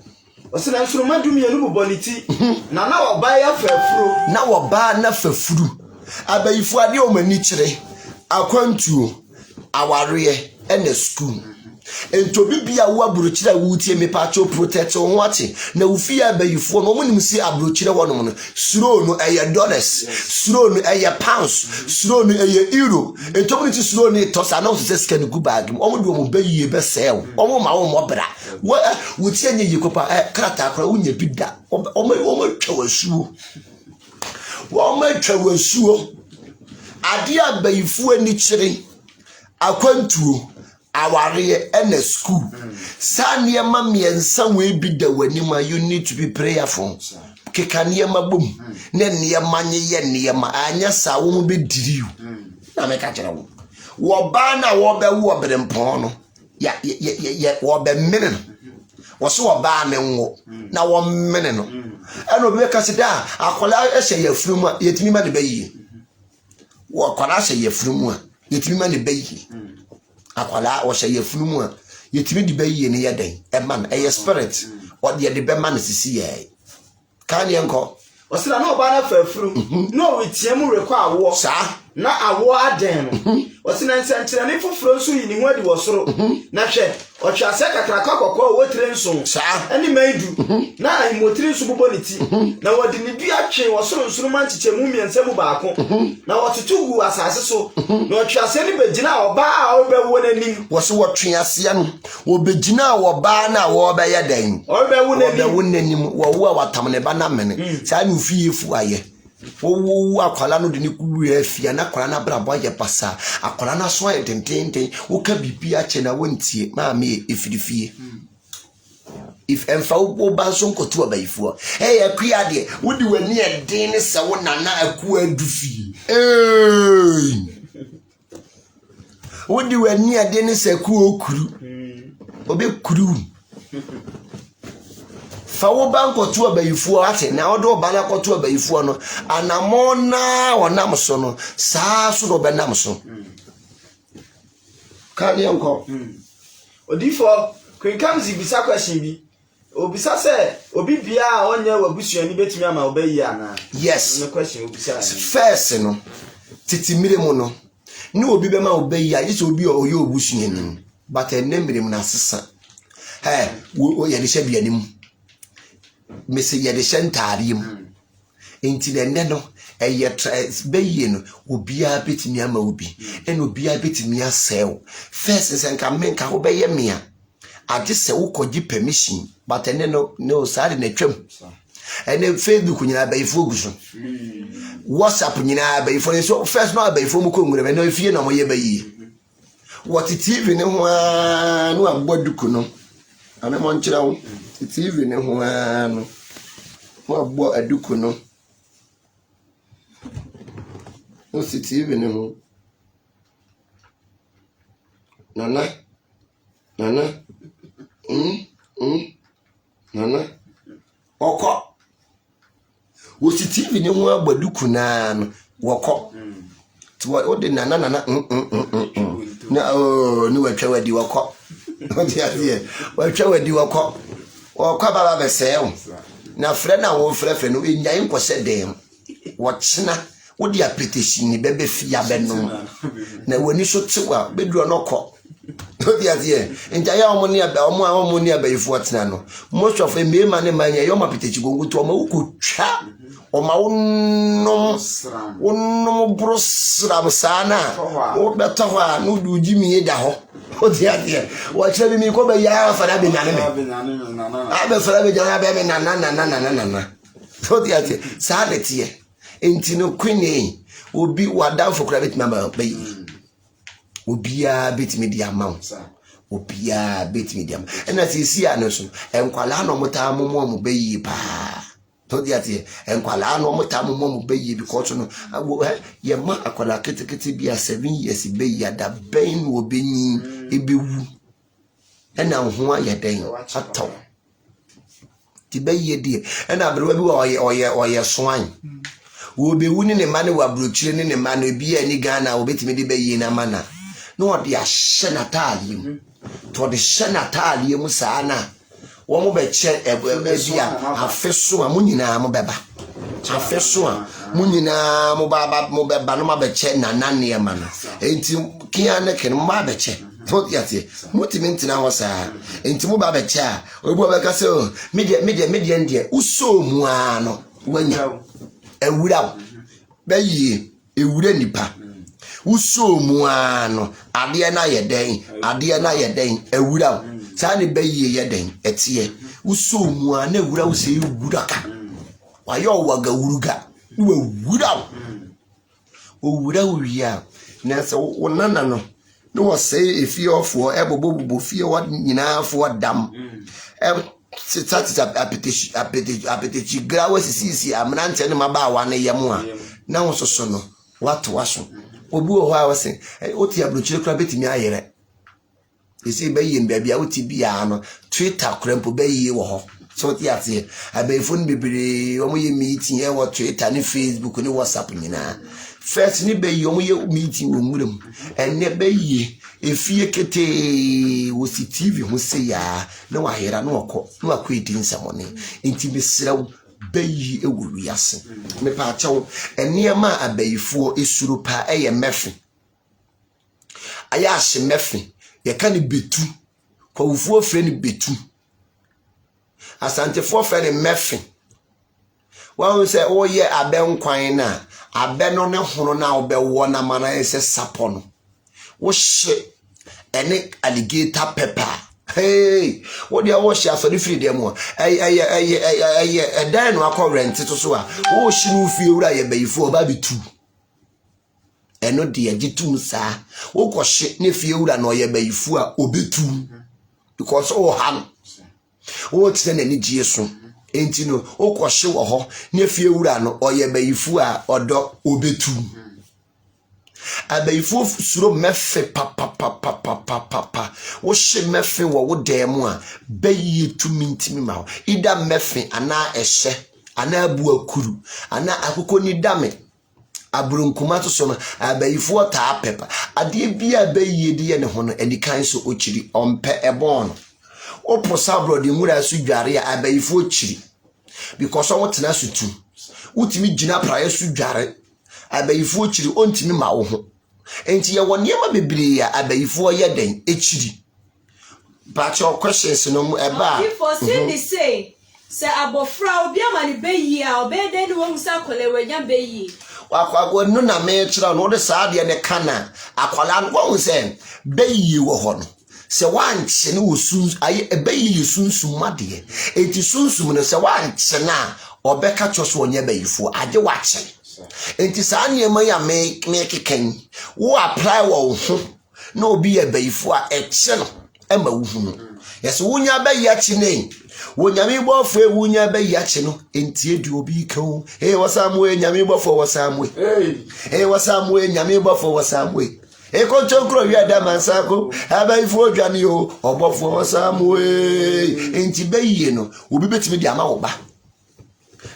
osina nsuruma dumie no boboliti na oba ya fafuru na oba na fafuru abayifu ade o mani kire akwantuo aware ene school entobi bia wo aburochire wo tie me pacho protect wo ate na wo fia abayifu no omunim si aburochire wonom no suro no eye dollars suro no eye pounds suro no eye euro entobi ti suro no tosa na so scan go bag omudu omu bayiye be sell omu ma wo mo bra wo tie nye yikopa krata akra wo nya bida omu twawasuo wo ma twawasuo ade abayifu ani kire akwantuo aware ene school sanye ma miensa we bi da wanima you need to be prayerful kekanie mabom ne ne manye ye ne ma anya sa wo be diriu na me ka kire wo ba na wo be wo brempon no ya wo be mene no wo so wo ba me nwo na wo mene no eno be ka sida akola ehye yafrum a yetimi ma ne bayi wo akola ehye yafrum a yetimi ma ne bayi akwala o hye yefunu a yetimi di bayi ne yeden e man e spirit o de be man sisi ye kan yenko o sira na oba na fafuru no wetiam rekọ awo sa na awo aden no o sina nsenkyere ne foforo nso yi ni ho adi wo soro na hwe o twa se kakra kakọkọ wo tire nso sa ani maidu na imotire nso bobo ne ti na wodi ne bi atwe wo soro nso man chiche mu miensa mu baako na wotutugu asase so na o twa se ne begina oba a obe wo nanim wo so wo twe ase no wo begina wo ba na wo be yeden obe wo nanim wo wo watam ne ba na mene sa ni fie fu aye wo akwala no de ne kuwu afia na akwala na brabo ye pasa akwala na so tententen wo ka bibia che na wontie maame efirifie if emfa wo ba so nkoto abayifuo akua de wodi wani eden ne se wo nana akua adufie wodi wani eden ne se akua okuru obe kuru fa wo banko to abayifuo ate na odo ba na koto abayifuo no anamona wonam so no saa so do benam so kan yanko odifo kwenkamzi bisa question bi obisa se obi bia onye wabusuani betimi ama obayi ana yes no question obisa first no titimire mu no ni obi be ma obayi a yeso obi oye obusuani but enemire mu na sesa wo ye de hye bianim mese ye de shentarium enti de ne no eye beyi no obia betimi ama obi ene obia betimi asel first se nka menka ho beye mea ade se wo kogi permission but ene no sare na twam ene Facebook nyina bayifo guso WhatsApp nyina bayifo so first no bayifo mu ko ngure no fie na mo ye bayi what TV ne ho no agboduku no ane mo nkyira wo TV ne ho no mo agbo aduku no o TV ne ho nana oko wo TV ne ho agboduku na no woko ti wo de nana na ni watwa wadi woko odi azie watwa wadi woko okwa baba besew na frɛ na wo frɛ no enyan nkɔsɛ dem wɔkyena wo di apetition ni bebe fia benom na wani so tewa beduro no kɔ Todia entire omoni aba omoni abayifo tena no most of them me man man ye ma pitechi gongu to ma ukutwa oma unnom brosram sana o beto ha no du jimi da ho todia wa chere bi mi ko be ya fara be nyane me abe fara be nyane be me na todia sa de tie enti no queen obi wadan for credit member be obia bit media amount obia bit media and as you see anoso enkwala no mota momo mo beyi pa to dia tie enkwala no mota momo mo beyi because no ye ma akwala ketekete bia 7 years beyi ada ben wo benyi ebewu ena ho aye den ataw ti beyi die ena abrewa bi oye soan wo bewu ni ne mane wa brochire ni ne mane bia ni Ghana wo betimi de beyi na mana no de ahye natalium to de hye natalium sana wo mo be che ebia afeso a munyina mo beba afeso a munyina mo beba no ma be che nanane e mana enti kia ne ken mo ba be che to yate mutimi ntina ho saa enti mo ba be che a obo be ka se media ndie uso mu ano wanya ewura beyi ewura nipa uso mu ano ade na ye den ewura sa ne beyi ye den etie uso mu ana ewura wo se ewura ka wa yo waga wuruga wo ewura owura wia na se wonana no no wo se efie ofo ebobobo fie wa nyina afo dam tata apetichi grawe sisi amnante ne maba wa ne yemu a na wo soso no wato waso obi o ho a wose oti abrochire kura betimi ayere esi beyi mbia bia oti bia no Twitter krempo beyi wo ho so ti ate abefun bibire omo ye meeting e wo Twitter ni Facebook ni WhatsApp nyina first ni beyi omo ye meeting wo muram enne beyi efie kete wo si TV ho se ya na wa hera na okọ na wa kwedi nsamone enti besiraw beyi ewuru yase me pa achew eniema abayifuo esuru pa eye mefe aya hye mefe ye ka ni betu kwawufuo fre ni betu asantefo fre ni mefe wa se oye abenkwan na abe no ne hono na obewo na mana ese sapo no wo hye ene alligator pepper hey what dia wo hye asori free dem o dan no akọ rent to so a wo hye no fie wura ye bayifo oba bitu eno de agitum sa wo kọ hye ne fie wura no ye bayifo a obetu because o han wo tse na ni gie so enti no wo kọ hye wo ho ne fie wura no oye bayifo a odo obetu abayifo suro mefe papa wo hye mefe wo demu a bayi tumi ntimi ma ida mefe ana ehye ana abu akuru ana akoko ni dame abrunkuma to so no abayifo ta pepa ade bia bayi de ne ho no edikan so ochiri ompe ebon opo sabro de mura su dware abayifo ochiri because o tena sutu utimi gina praye su dware abayifo chiri ontimi ma wo ho enti ye woniema bebre ya abayifo ye den echiri but your questions no mu eba before say say abofra obi amani beyi a obede ni wo musa kolewanya beyi wakwa no na me chira no de saade ne kana akwala no wo se beyi wo ho no se wanche ne wo sun aye beyi sunsun made enti sunsun no se wanche na obeka choso onye bayifo age wache enti saa niema ya me keken wo apply wo ho na obi ya bayifo a eche no ema wo hu yes wonya bayi achi nei wonyame bofo wunya bayi achi no enti edu obi kan wasamwe nyame bofo wasamwe wasamwe nyame bofo wasamwe ko chonkro wi adama nsako abayifo odwane yo obofo wasamwe enti bayi no obi betimi di ama wo ba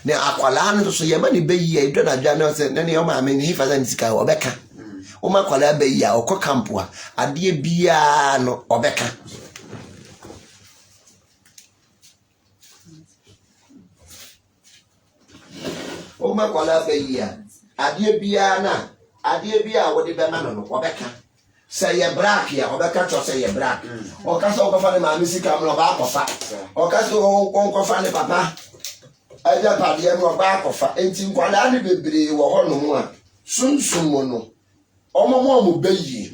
ne akwala no so yema ne bayi ya idwa na dwane se ne o ma me ni fa za nisika obeka o ma kwala bayi ya okọ kampo a ade bia no obeka o ma kwala bayi ya ade bia na ade bia wo de be ma no obeka say ye black ya obeka cho say ye black o ka so ko fa ne ma misika mo ba kofa o ka so ko fa ne papa aja pade mo ba kofa enti nkwala ne bebre wo ho no a sunsun mo no omo beyi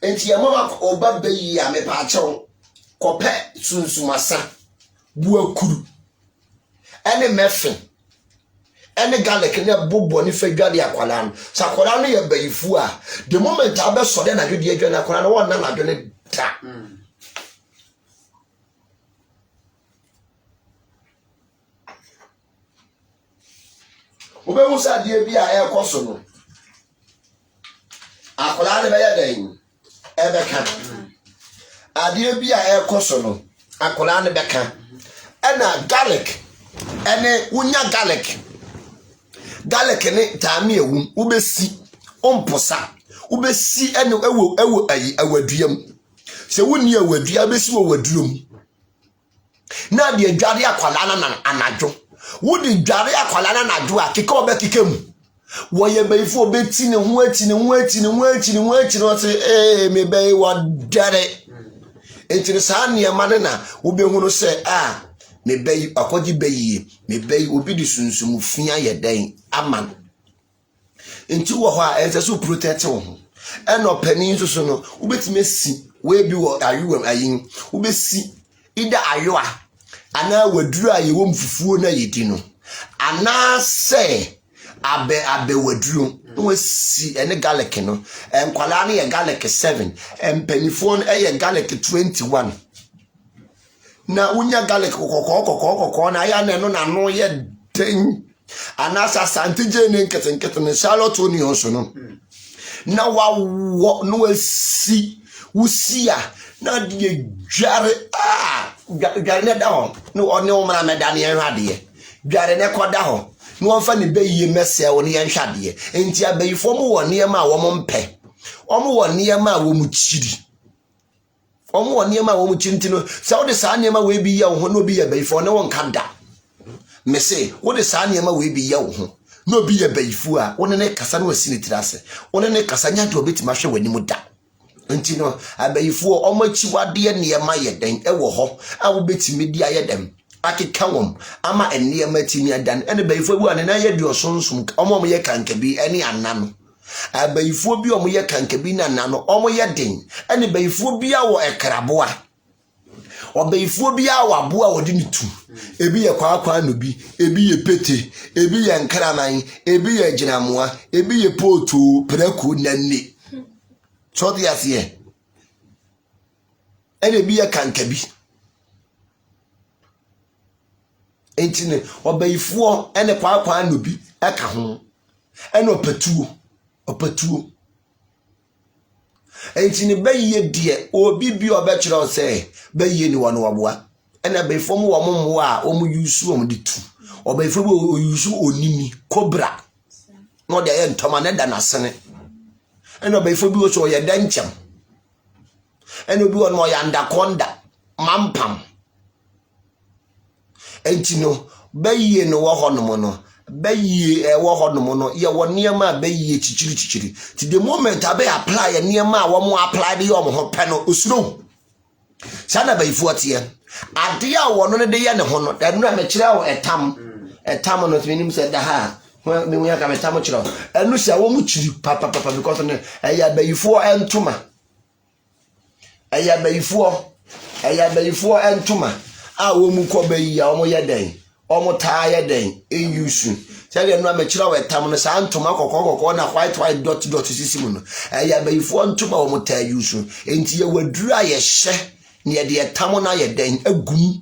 enti ye mo oba beyi a me pa chew kope sunsumasa bu akuru ene mefe ene garlic ne bobo ni fe dwade akwala no sa akwala no ye bayifu a the moment abe so de na dwade adwane akwala no won na dwade da obe musa die bi a ekoso no akwala ne be ya dan ebe ka adie bi a ekoso no akwala ne be ka ena garlic ene unya garlic ne taami ewu ubesi omposa ubesi ene ewo awaduam se woni awadua besi wo waduam na de adware akwala na anadwo wodi dware akwala na anadwo a keka obekekam wo ye bayifo obeti ne ho ati no se me bay wo dare entire sa ne ma na wo behunu se me bay akoji bayi me bay obi di sunsum fia ye dan aman enti wo ho a ense protect wo ho eno panin so no ubetime si we bi wo ayuwam ayin ubesi ida ayoa ana waduru aye wo mfufuo na yedi no ana se abe waduru no si ene garlic no enkwala na ye garlic 7 empanifo no ye garlic 21 na unya garlic kokoko na ya na no ye den anasa santije ne nketenkete ne charlotte onion so no na wa no si usia na de dware dware ne da ho no one o mra meda ne hwade dware ne koda ho no onfa ne beyi mese wo ne hwade enti abayifo mo wo ne ma wo mo mpe omo wo ne ma wo mu chiri omo wo ne ma wo mu chinti no se wo de sa ne ma we bi ya wo ho no bi ya bayifo ne won kada me say wo de sa ne ma we bi ya wo ho no bi ya bayifu a wo ne kasa no asini tirase wo ne kasa nya de obetima hwe wani mu da enti no abayifu omachi wade ne ma ye den ewo ho a wo betimi di ayedem akeka wom ama enne ma timi adan ene bayifu bu ane na ye di osonsum omo ye kankabi ene anano abayifu bi omo ye kankabi na anano omo ye den ene bayifu bi a wo ekraboa obayifu bi a wo aboa wo di nitu ebi ye kwakwa no bi ebi ye pete ebi ye nkraman ebi ye ginamoa ebi ye poto preku nanne so the asie ene bi ya kankabi entine obayifuo ene kwakwa no bi eka ho ene opatuo entine bayiye die obi bi obekire o se bayiye ni wono waboa ene abayifo mo wo mo a o mu yusu o mu ditu obayifo bo o yusu onimi cobra no de ye ntoma ne da nasene eno bayifo bi wo so ye danchem eno bi won mo ya ndakonda mampam entino bayiye no wo hono no bayiye wo hono no ye wo niema bayiye chichiri ti the moment abe apply niema wo mo apply de yo mo ho pe no osuro sana bayifo atie ade a wo no ne de ye ne ho no da no me kire wo etam no tmenim se da ha me wo ya ka metam kire enu sia wo mu chiri papa because ne eya bayifo entuma eya bayifo entuma a wo mu ko bayi ya wo ye den omo taa ye den eyusu se de no me kire wo etam no sa ntuma kokoko na white dot sisimu no eya bayifo entuma wo mu taa yusu enti ye waduru a ye hye ne ye de etam na ye den agum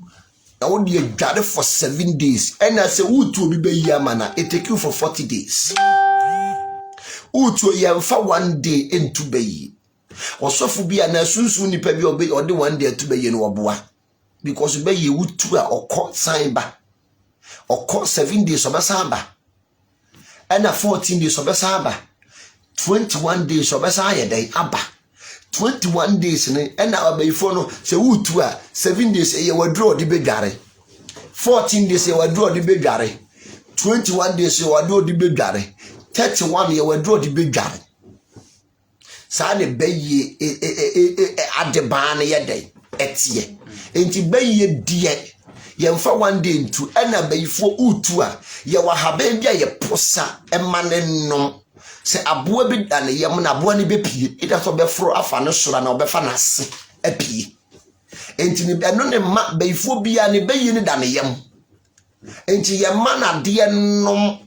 na wo de adware for 7 days and I say utu obi bayi amana it take you for 40 days utu ye mfa 1 day into bayi osofu bia na sunsun nipa bi obi ode 1 day to bayi no oboa because bayi utu a okọ san ba okọ 7 days obesa ba and 14 days obesa ba 21 days obesa ye dai aba 21 days ne and abayifo no se utu a 7 days ye wadro de bedware 14 days ye wadro de bedware 21 days ye wadro de bedware 31 ye wadro de bedware saa ne bɛyie adebaa ne yɛ dɛn ɛteɛ enti bɛyie deɛ yɛmfa one day ntu ɛna bɛyifoɔ utu a yɛwɔ haban bi a yɛposa ɛma ne nom sɛ aboa bi da ne yam na aboa ne bɛpie ɛda so bɛforo afa ne sora na ɔbɛfa n'ase apie enti ne ɛno ne ma bɛyifoɔ bi a ne bɛyie ne da ne yam enti yɛma na deɛ nom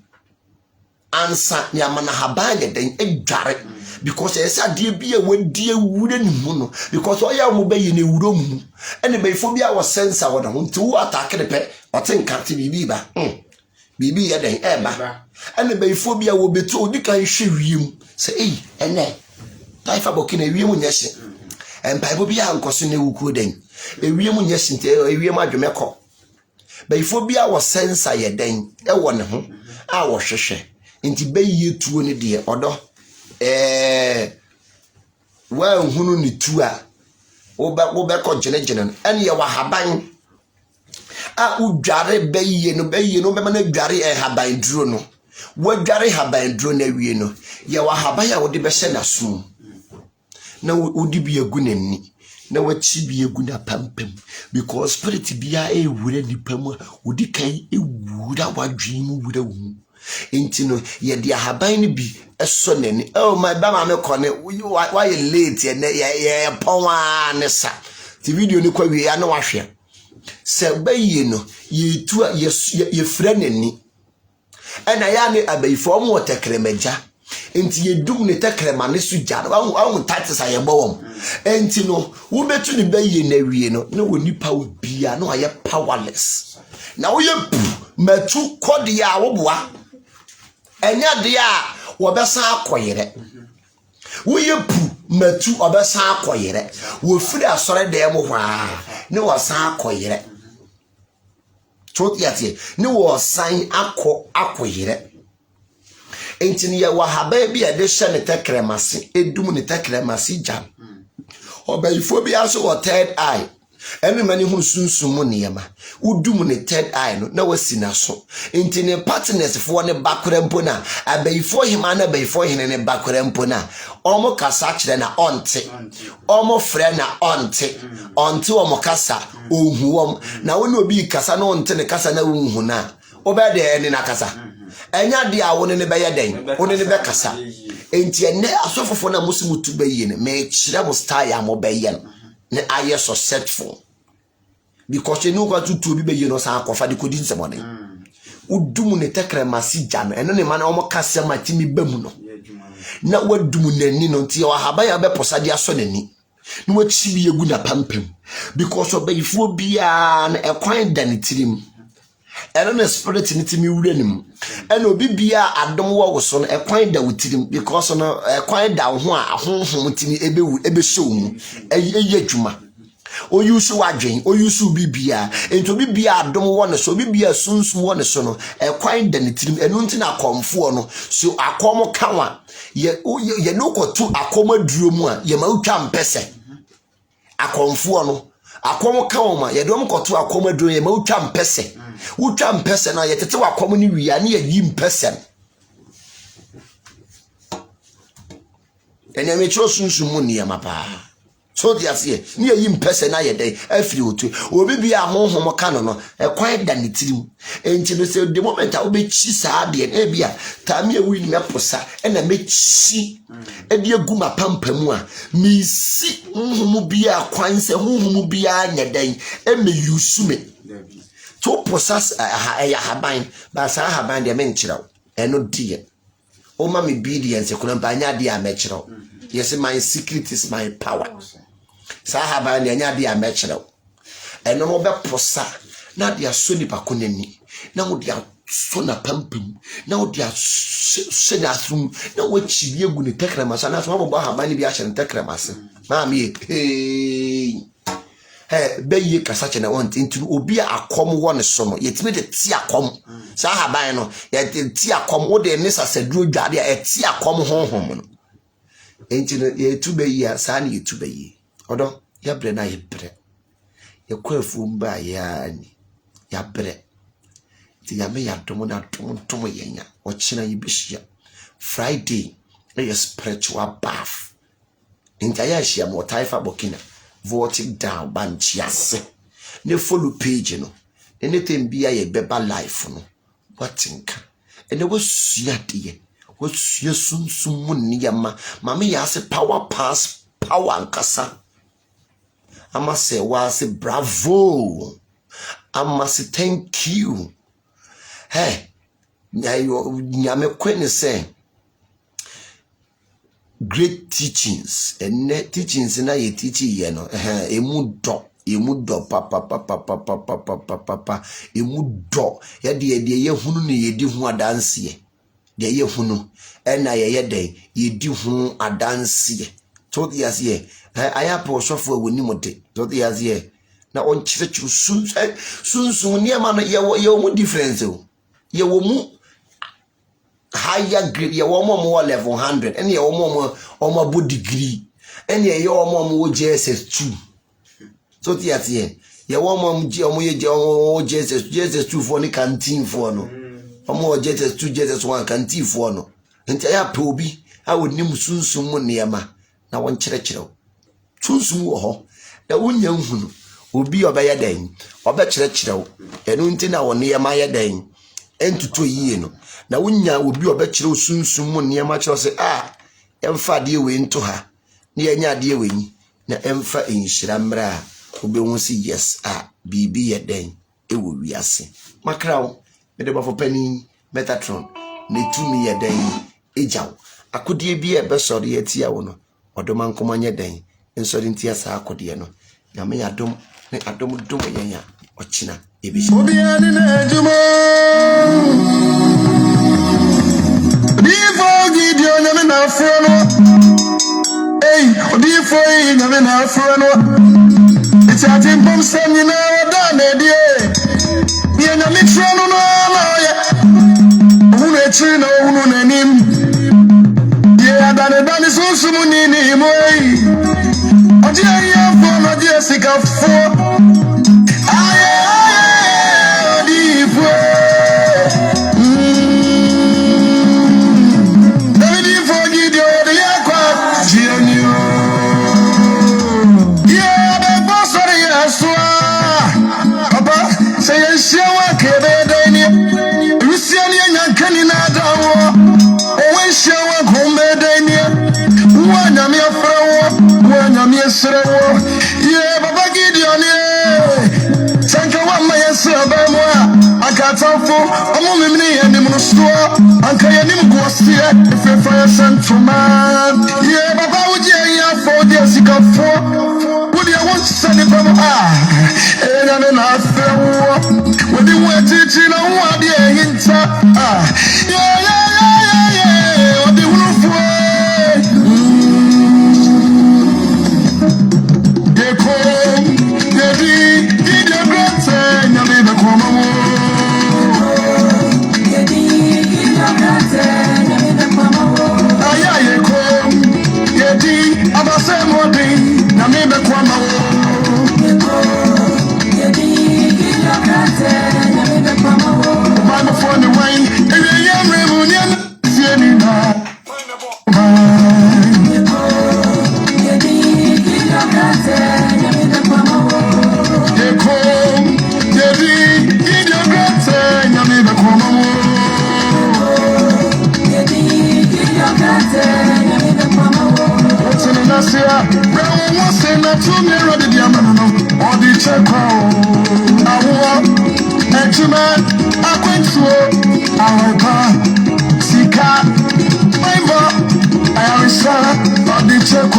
ansa ne ama na haban yɛ den adware because esa de bi a wadi awure ne mu no because oya mo bayi ne wuro mu ene bɛyifoɔ bi a wɔ sensa wɔ no nti wo attack de pɛ ɔte nkarte bibi ba bibi yɛ den ɛba ene bɛyifoɔ bi a wɔ beto odi kan hwɛ wiem sɛ ene taifa boki na wiem nyɛ hye empaibo bi a nkoso ne wukuo den wiem nyɛ hye nti wiem adwemekɔ bɛyifoɔ bi a wɔ sensa yɛ den ɛwɔ ne ho a wɔ hwehwɛ nti bɛyie tuo ne de ɔdɔ wa hunu ni tu a wo be ko gene no ene ye wa haban a udware bɛyie no be ma na dware haban duro no wa dware haban duro na wie no ye wa haban a wo de be hye na so na wo di bi agu n'ani na wa chi bi agu na pampam because spirit bia wura nipa mu wo di kan wura wadwi mu wura wu intino ye dia haban ni bi eso nani oh my ba me kone why late ye pon ne sa ti video ni kwa wi ya na wahwe se bayi no ye tu ye frɛ nani ana ya ne abayifo mo tekremaja enti ye dum ne tekrema ne su gya wa tate sa ye bowom enti no wo betu ne bayi na wie no na woni power bia na ye powerless na wo ye matu kodia wo boa enya de a wo besa akoyere wo ye pu matu obesa akoyere wo firi asore de mo hwa ne wo san akoyere totiate ne wo san akoyere enti ne ye wa haba bi a de hye ne tekremase edum ne tekremase jam obayifo bi aso wo third eye emi mani hu sunsumu niyama udum ne third eye no na wasi na so enti ne partners fo ne bakora mpo na abayifo hima na abayifo hine ne bakora mpo na omo kasa kire na onte omo frɛ na onte omo kasa ohuwom na woni obi kasa na onte ne kasa na ohu na obede ene na kasa enya de a woni ne bɛyɛ den woni ne bɛ kasa enti ene asofofo na musimu tu bɛyɛ ne me kire mo style ya mo bɛyɛ no ne aye successful because you know what to be you know sa akofa de kodi nsemone udum ne tekremasi jam eno ne man omo kase ma timi bamu no na wadum nani no nti wa haba ya be posade aso nani na wachi bi egu na pampam because obayifo bia na ekwan da ne tirim eno ne spirit ne timi wura nim eno obi bia adom wo so no ekwan da wutirim because no ekwan da ho a ahonhom timi ebe show mu eye adwuma oyusu wadwen oyusu bibia ento bibia adom wo ne so bibia sunsun wo ne so no ekwan da ne tirim eno nti na akomfo no so akom kanwa ye no kotu akom aduro mu a ye ma utwa mpese akomfo no akom kanwa ye dom kotu akom aduro ye ma utwa mpese utwa mpese na ye tete wakom ni wi ani ye yi mpese enya me tro sunsun mu ne ma pa so dia se ni ye yi mpese na ye dey afiri otu obi bia honhom ka no ekwan da ne tirim enti no se the moment a obechi saa de e bia tami ewi ni meposa e na mechi e de agu ma pampamu a mi si honhom bia kwan se honhom bia nya den e me yusume to process ya haban ba sa haban de men kiraw eno die o ma me obedience kuna ba nya de a me kiraw yes my secret is my power sa haban de nya de a me kiraw eno mo be posa na de aso ni pakonani na wo de so na pampam na wo de se na asum na wo chi egu ni tekremasa na so mo ba haban bi a hye tekremasa ma me beye kasa che na want into obi akom wo ne so no yetime de ti akom sa haban no ye ti akom wo de ne sasaduro dwade a ti akom honhom no enti no ye tu beyi a sa na ye tu beyi odo ya bre na ye bre ye kwafu mba ya ni ya bre ti ya me ya dom na tom yenya o china ye bishia Friday ye spiritual bath Entire share more taifa bokina. Vote it down banchiase. Ne follow page no. Anything be a beba life no. What think? And there was yet what's your soon yama. Mammy has a power pass power and kasa. I must say was a bravo. I must say thank you. Hey, Nyame Queen say great teachings and net teachings na ye teaching ye no emu do papa emu do ye de ye hunu ne ye di hu adanse ye de ye hunu na ye den ye di hu adanse ye to the as ye aya po sofo woni mode to the as ye na on chirechiru sunsun ne ma no ye wo difference o ye wo mu higher grade ye wo mo level 100 and ye wo mo bo degree and ye wo JSS 2 so ti ati ye wo mo ye JSS 2 for ni canteen for no omo JSS 2 JSS 1 canteen for no nti ya pe obi a wonim sunsun mu ne ma na won kyerɛkyerɛw sunsun wo ho da wonya nhunu obi obɛyɛ dan obɛkyerɛkyerɛw enu nti na won ne ma yɛ dan entuto yie no na wonya obi obɛkyerɛw sunsun mu ne ma kyerɛw se emfa de we nto ha ne yanya de we nyi na emfa enhyira mra obɛhu si yes bibi yɛ dan ewo wiase makrawo me de bafo pani Metatron ne tumi yɛ dan ejaw akodie bi ebesɔre yatia wo no odoma nkomanya dan ensɔre ntia sa akodie no nyame yadom ne adom dom yenya ɔkyina ebi obi ani na adwuma before gidio nyame na afro no before nyame na afro no it's a timpom semi na oda na die ye nyame tro no no ye unu echi na unu na nim ye adane sunsumu ni moi oje ye fo no je sikafo yeah, Baba Gideon, thank you, one my answer, I got off for a moment and him store, and Kayanim goes here if you fire sent to man. Yeah, Baba would you for Jessica for? Would you want to send it from and I'm not fair. When you were teaching on what the hints yeah, what the wolf way. Sika, my boy, I am a son of the check.